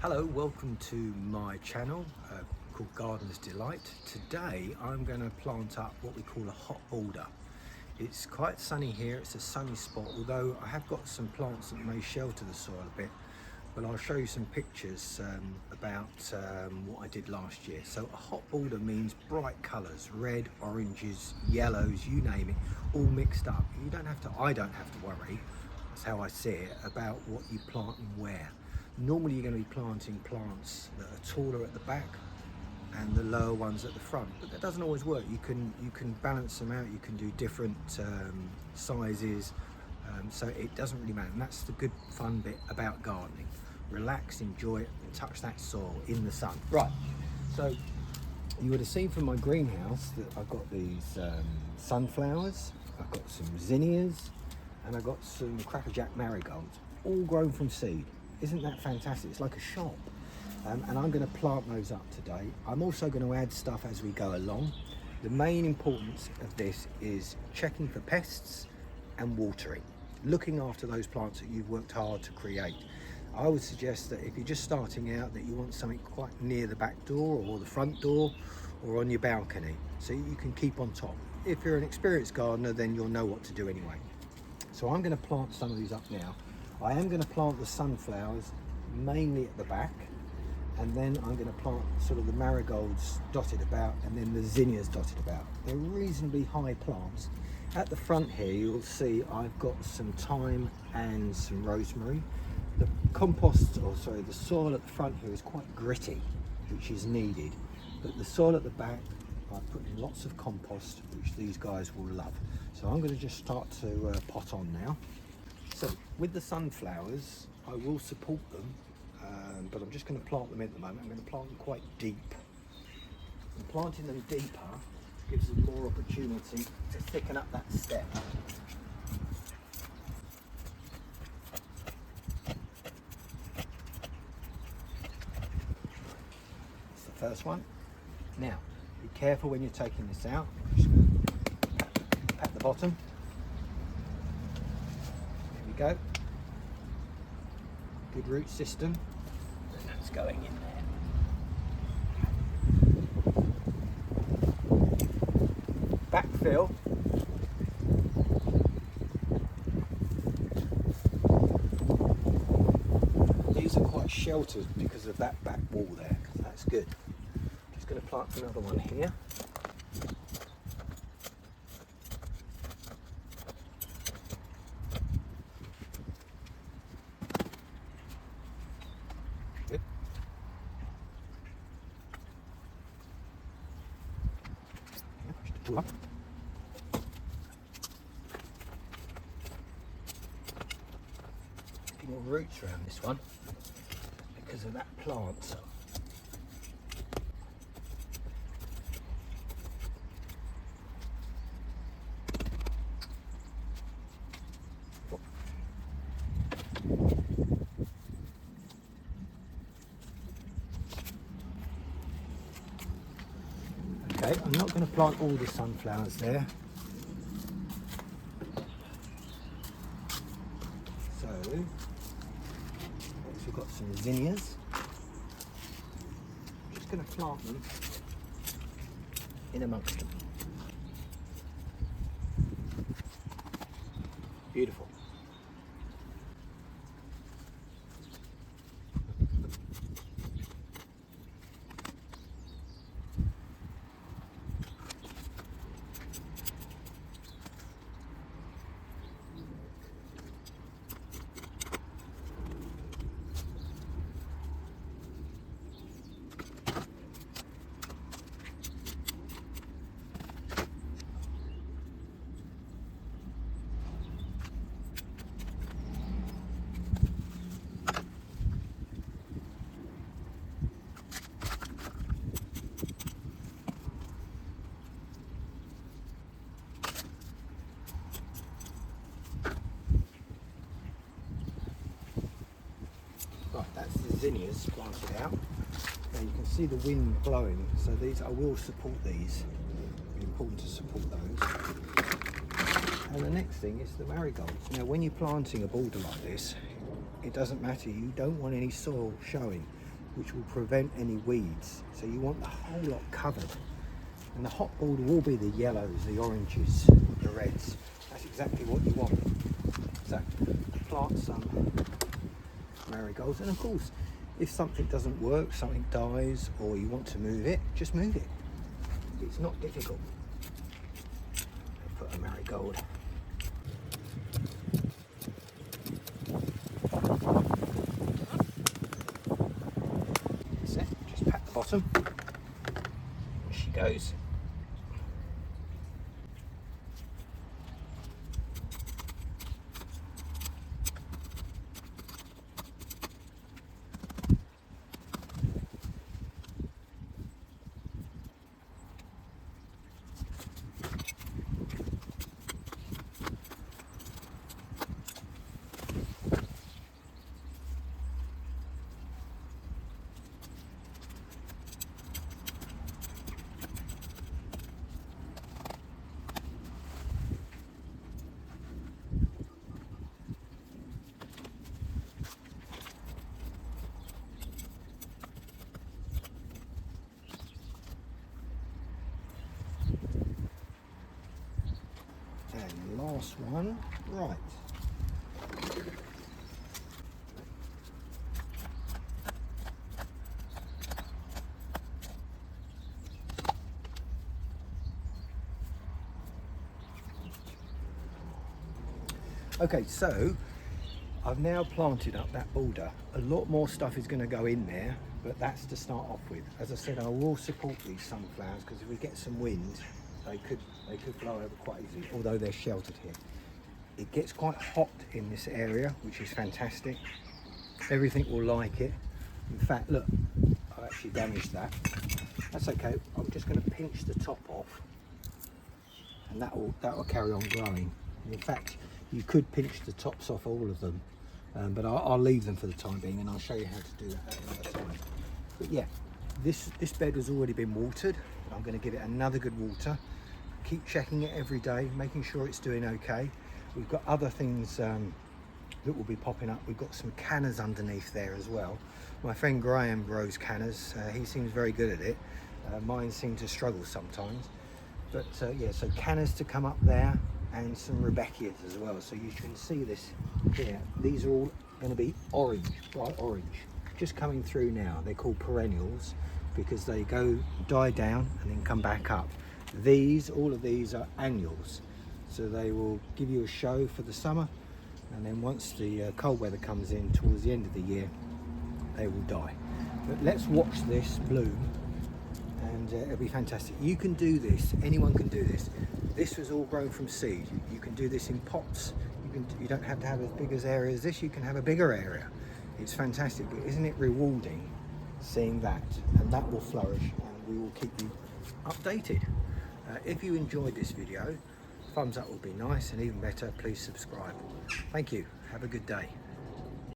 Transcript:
Hello, welcome to my channel called Gardener's Delight. Today I'm going to plant up what we call a hot border. It's quite sunny here, it's a sunny spot, although I have got some plants that may shelter the soil a bit, but I'll show you some pictures about what I did last year. So a hot border means bright colours, red, oranges, yellows, you name it, all mixed up. I don't have to worry, that's how I see it, about what you plant and where. Normally you're going to be planting plants that are taller at the back and the lower ones at the front, but that doesn't always work. You can balance them out, you can do different sizes, so it doesn't really matter. And that's the good fun bit about gardening. Relax, enjoy it, and touch that soil in the sun. Right, so you would have seen from my greenhouse that I've got these sunflowers, I've got some zinnias, and I've got some crackerjack marigolds, all grown from seed. Isn't that fantastic? It's like a shop. And I'm going to plant those up today. I'm also going to add stuff as we go along. The main importance of this is checking for pests and watering, looking after those plants that you've worked hard to create. I would suggest that if you're just starting out, that you want something quite near the back door or the front door or on your balcony, so you can keep on top. If you're an experienced gardener, then you'll know what to do anyway. So I'm going to plant some of these up now. I am going to plant the sunflowers mainly at the back, and then I'm going to plant sort of the marigolds dotted about, and then the zinnias dotted about. They're reasonably high plants. At the front here you'll see I've got some thyme and some rosemary. The the soil at the front here is quite gritty, which is needed, but the soil at the back I've put in lots of compost, which these guys will love. So I'm going to just start to pot on now. So with the sunflowers, I will support them, but I'm just going to plant them at the moment. I'm going to plant them quite deep. And planting them deeper gives them more opportunity to thicken up that stem. That's the first one. Now, be careful when you're taking this out. I'm just going to pat the bottom. Go. Good root system, and that's going in there. Backfill. These are quite sheltered because of that back wall there, so that's good. Just going to plant another one here. Up. A few more roots around this one because of that plant. Okay, I'm not going to plant all the sunflowers there. So, next we've got some zinnias. I'm just going to plant them in amongst them. Beautiful. Right, that's the zinnias planted out. Now you can see the wind blowing, so these, I will support these. It's important to support those. And the next thing is the marigolds. Now when you're planting a border like this, it doesn't matter, you don't want any soil showing. which will prevent any weeds. So you want the whole lot covered. And the hot border will be the yellows, the oranges, the reds. That's exactly what you want. So plant some marigolds, and of course, if something doesn't work, something dies, or you want to move it, just move it. It's not difficult. Put a marigold. That's it. Just pat the bottom. There she goes. And last one, right. Okay, so I've now planted up that border. A lot more stuff is going to go in there, but that's to start off with. As I said, I will support these sunflowers because if we get some wind, they could blow over quite easily, although they're sheltered here. It gets quite hot in this area, which is fantastic. Everything will like it. In fact, look, I actually damaged that. That's okay. I'm just going to pinch the top off, and that will carry on growing. And in fact, you could pinch the tops off all of them, but I'll leave them for the time being, and I'll show you how to do that at another time. But yeah, this bed has already been watered. I'm going to give it another good water. Keep checking it every day, making sure it's doing okay. We've got other things that will be popping up. We've got some cannas underneath there as well. My friend Graham grows cannas. He seems very good at it. Mine seem to struggle sometimes. But yeah, so cannas to come up there, and some Rebeckias as well. So you can see this here. These are all going to be orange, bright orange, just coming through now. They're called perennials because they die down and then come back up. All of these are annuals. So they will give you a show for the summer, and then once the cold weather comes in towards the end of the year, they will die. But let's watch this bloom, and it'll be fantastic. You can do this, anyone can do this. This was all grown from seed. You can do this in pots. You don't have to have as big as area as this. You can have a bigger area. It's fantastic, but isn't it rewarding seeing that? And that will flourish, and we will keep you updated. If you enjoyed this video, thumbs up would be nice, and even better, please subscribe. Thank you. Have a good day.